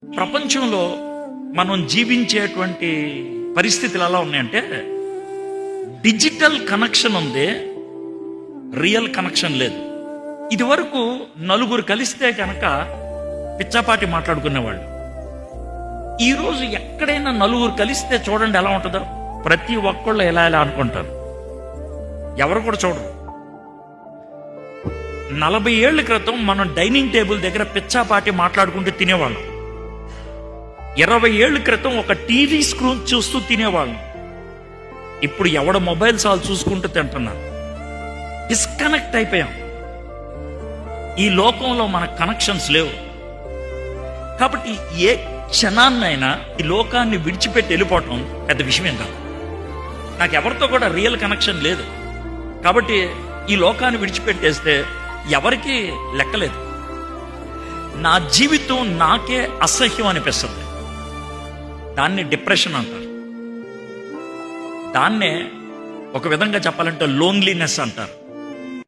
ప్రపంచంలో మనం జీవించేటువంటి పరిస్థితులు ఎలా ఉన్నాయంటే, డిజిటల్ కనెక్షన్ ఉంది, రియల్ కనెక్షన్ లేదు. ఇది వరకు నలుగురు కలిస్తే కనుక పిచ్చాపాటి మాట్లాడుకునేవాళ్ళు. ఈరోజు ఎక్కడైనా నలుగురు కలిస్తే చూడండి ఎలా ఉంటుందో. ప్రతి ఒక్కళ్ళు ఎలా ఎలా అనుకుంటారు, ఎవరు కూడా చూడరు. 40 ఏళ్ల క్రితం మనం డైనింగ్ టేబుల్ దగ్గర పిచ్చాపాటి మాట్లాడుకుంటూ తినేవాళ్ళం. 20 ఏళ్ల క్రితం ఒక టీవీ స్క్రీన్ చూస్తూ తినేవాళ్ళం. ఇప్పుడు ఎవడ మొబైల్ సాల్ చూసుకుంటూ తింటున్నారు. డిస్కనెక్ట్ అయిపోయాం. ఈ లోకంలో మన కనెక్షన్స్ లేవు. కాబట్టి ఏ క్షణాన్నైనా ఈ లోకాన్ని విడిచిపెట్టి వెళ్ళిపోవటం పెద్ద విషయం కాదు. నాకు ఎవరితో కూడా రియల్ కనెక్షన్ లేదు. కాబట్టి ఈ లోకాన్ని విడిచిపెట్టేస్తే ఎవరికి లెక్కలేదు. నా జీవితం నాకే అసహ్యం అనిపిస్తుంది. దాన్ని డిప్రెషన్ అంటారు. దాన్నే ఒక విధంగా చెప్పాలంటే లోన్లీనెస్ అంటారు.